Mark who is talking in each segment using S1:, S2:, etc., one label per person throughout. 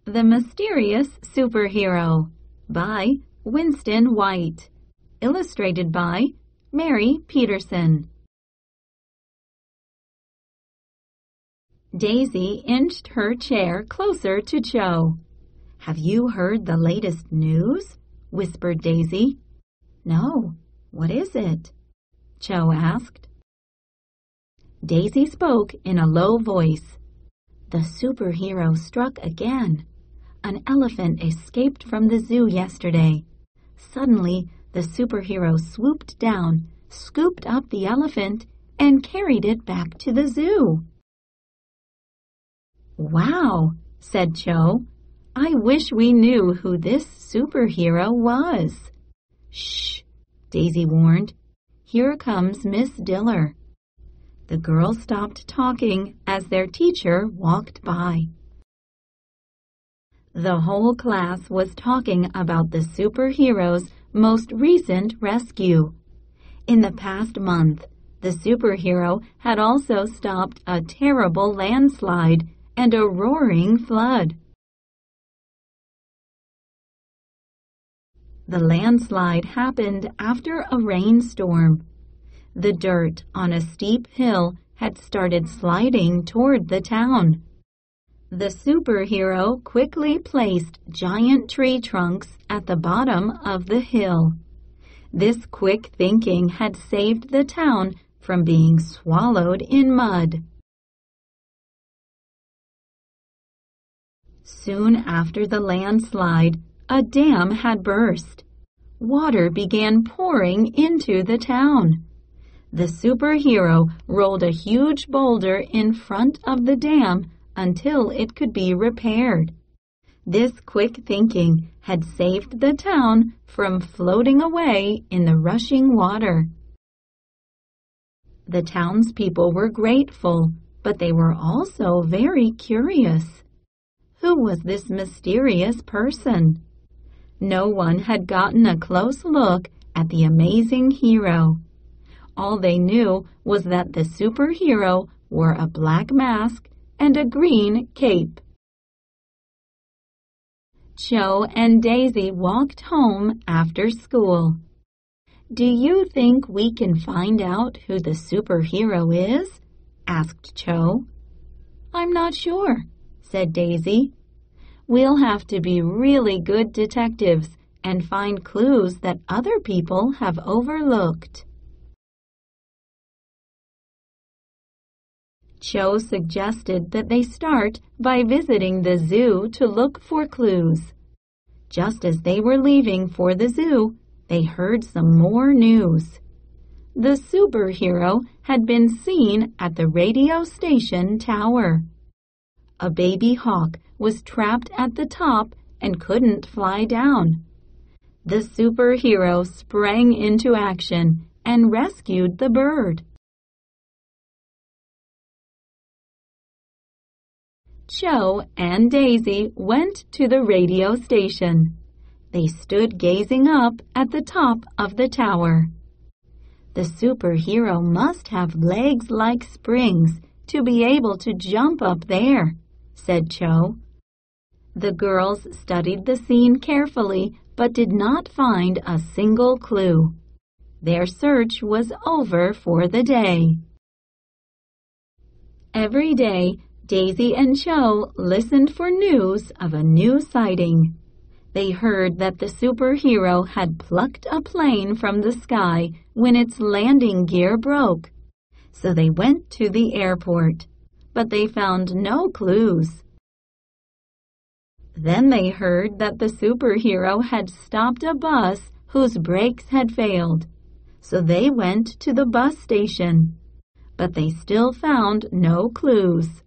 S1: The Mysterious Superhero by Winston White. Illustrated by Mary Peterson. Daisy inched her chair closer to Cho. "Have you heard the latest news?" whispered Daisy. "No. What is it?" Cho asked. Daisy spoke in a low voice. "The superhero struck again. An elephant escaped from the zoo yesterday. Suddenly, the superhero swooped down, scooped up the elephant, and carried it back to the zoo." "Wow," said Cho. "I wish we knew who this superhero was." "Shh," Daisy warned. "Here comes Miss Diller." The girls stopped talking as their teacher walked by. The whole class was talking about the superhero's most recent rescue. In the past month, the superhero had also stopped a terrible landslide and a roaring flood. The landslide happened after a rainstorm. The dirt on a steep hill had started sliding toward the town. The superhero quickly placed giant tree trunks at the bottom of the hill. This quick thinking had saved the town from being swallowed in mud. Soon after the landslide, a dam had burst. Water began pouring into the town. The superhero rolled a huge boulder in front of the dam until it could be repaired. This quick thinking had saved the town from floating away in the rushing water. The townspeople were grateful, but they were also very curious. Who was this mysterious person? No one had gotten a close look at the amazing hero. All they knew was that the superhero wore a black mask and a green cape. Cho and Daisy walked home after school. "Do you think we can find out who the superhero is?" asked Cho. "I'm not sure," said Daisy. "We'll have to be really good detectives and find clues that other people have overlooked." Cho suggested that they start by visiting the zoo to look for clues. Just as they were leaving for the zoo, they heard some more news. The superhero had been seen at the radio station tower. A baby hawk was trapped at the top and couldn't fly down. The superhero sprang into action and rescued the bird. Cho and Daisy went to the radio station. They stood gazing up at the top of the tower. "The superhero must have legs like springs to be able to jump up there," said Cho. The girls studied the scene carefully but did not find a single clue. Their search was over for the day. Every day, Daisy and Cho listened for news of a new sighting. They heard that the superhero had plucked a plane from the sky when its landing gear broke. So they went to the airport, but they found no clues. Then they heard that the superhero had stopped a bus whose brakes had failed. So they went to the bus station, but they still found no clues.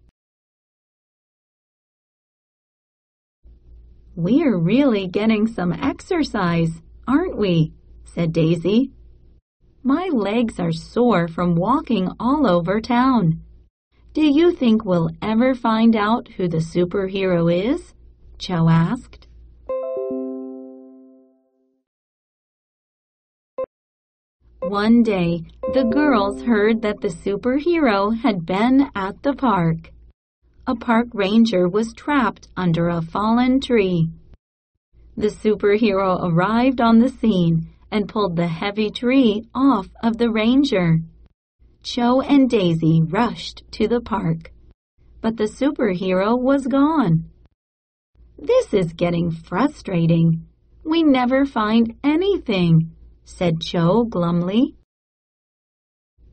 S1: "We're really getting some exercise, aren't we?" said Daisy. "My legs are sore from walking all over town. Do you think we'll ever find out who the superhero is?" Cho asked. One day, the girls heard that the superhero had been at the park. a park ranger was trapped under a fallen tree. The superhero arrived on the scene and pulled the heavy tree off of the ranger. Cho and Daisy rushed to the park, but the superhero was gone. "This is getting frustrating. We never find anything," said Cho glumly.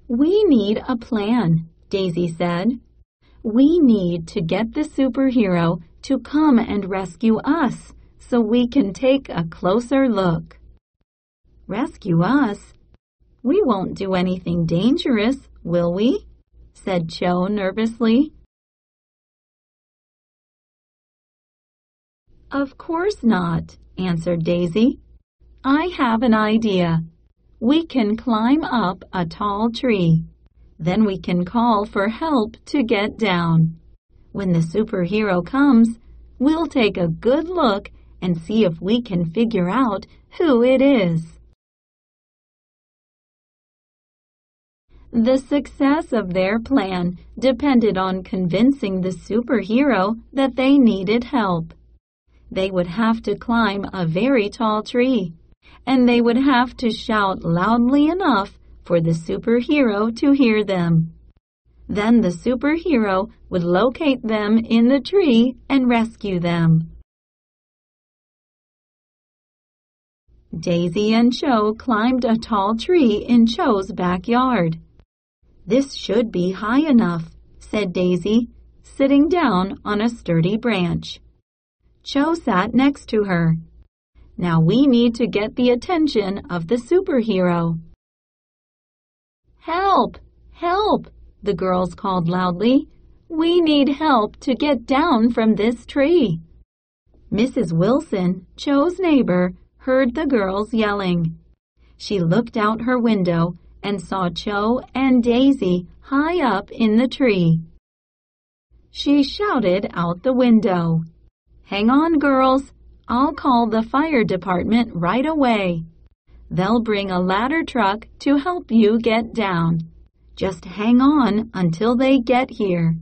S1: "We need a plan," Daisy said. "We need to get the superhero to come and rescue us so we can take a closer look." "Rescue us? We won't do anything dangerous, will we?" said Cho nervously. "Of course not," answered Daisy. "I have an idea. We can climb up a tall tree. Then we can call for help to get down. When the superhero comes, we'll take a good look and see if we can figure out who it is." The success of their plan depended on convincing the superhero that they needed help. They would have to climb a very tall tree, and they would have to shout loudly enough for the superhero to hear them. Then the superhero would locate them in the tree and rescue them. Daisy and Cho climbed a tall tree in Cho's backyard. "This should be high enough," said Daisy, sitting down on a sturdy branch. Cho sat next to her. "Now we need to get the attention of the superhero." "Help! Help!" the girls called loudly. "We need help to get down from this tree." Mrs. Wilson, Cho's neighbor, heard the girls yelling. She looked out her window and saw Cho and Daisy high up in the tree. She shouted out the window, "Hang on, girls. I'll call the fire department right away. They'll bring a ladder truck to help you get down. Just hang on until they get here."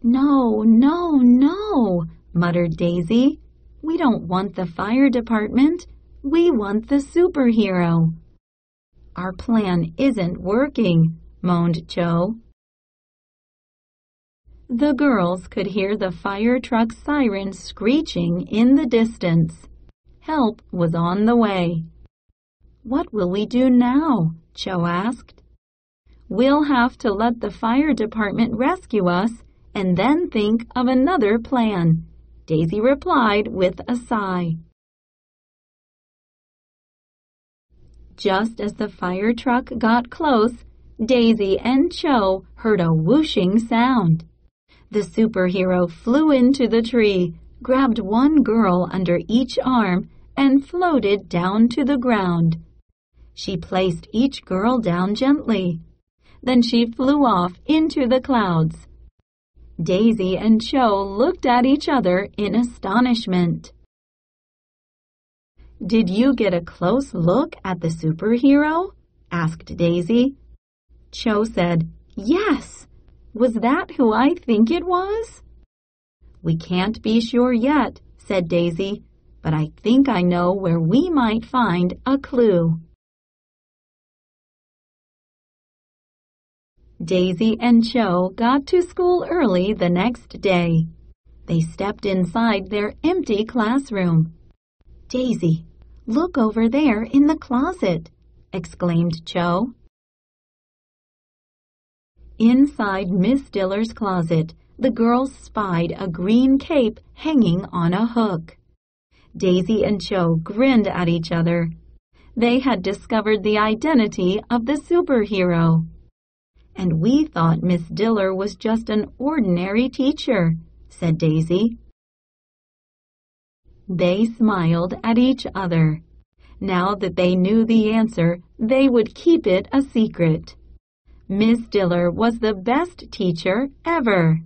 S1: "No, no, no," muttered Daisy. "We don't want the fire department. We want the superhero." "Our plan isn't working," moaned Cho. The girls could hear the fire truck's siren screeching in the distance. Help was on the way. "What will we do now?" Cho asked. "We'll have to let the fire department rescue us and then think of another plan," Daisy replied with a sigh. Just as the fire truck got close, Daisy and Cho heard a whooshing sound. The superhero flew into the tree, grabbed one girl under each arm, and floated down to the ground. She placed each girl down gently. Then she flew off into the clouds. Daisy and Cho looked at each other in astonishment. "Did you get a close look at the superhero?" asked Daisy. Cho said, "Yes. Was that who I think it was?" "We can't be sure yet," said Daisy, "but I think I know where we might find a clue." Daisy and Cho got to school early the next day. They stepped inside their empty classroom. "Daisy, look over there in the closet," exclaimed Cho. Inside Miss Diller's closet, the girls spied a green cape hanging on a hook. Daisy and Cho grinned at each other. They had discovered the identity of the superhero. "And we thought Miss Diller was just an ordinary teacher," said Daisy. They smiled at each other. Now that they knew the answer, they would keep it a secret. Miss Diller was the best teacher ever.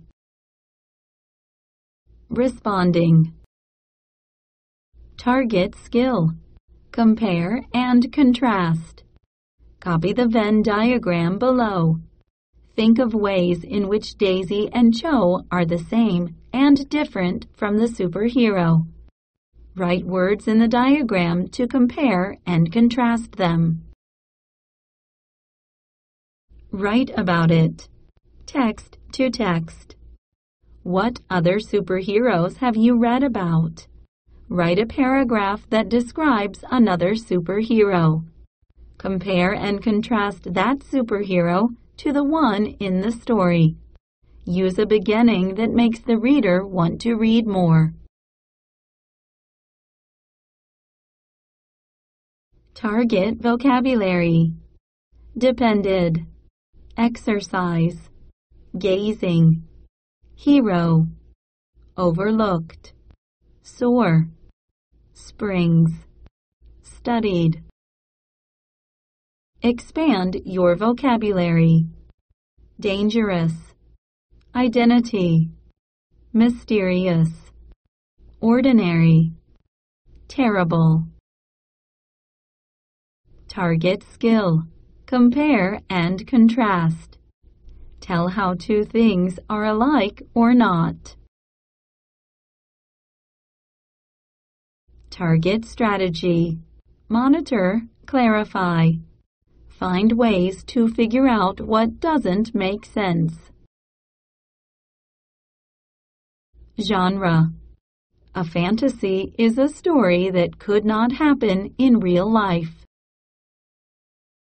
S1: Responding. Target skill. Compare and contrast. Copy the Venn diagram below. Think of ways in which Daisy and Cho are the same and different from the superhero. Write words in the diagram to compare and contrast them. Write about it. Text to text. What other superheroes have you read about? Write a paragraph that describes another superhero. Compare and contrast that superhero to the one in the story. Use a beginning that makes the reader want to read more. Target vocabulary. Depended. Exercise. Gazing. Hero. Overlooked. Soar. Springs. Studied. Expand your vocabulary. Dangerous. Identity. Mysterious. Ordinary. Terrible. Target skill. Compare and contrast. Tell how two things are alike or not. Target strategy. Monitor, clarify. Find ways to figure out what doesn't make sense. Genre. A fantasy is a story that could not happen in real life.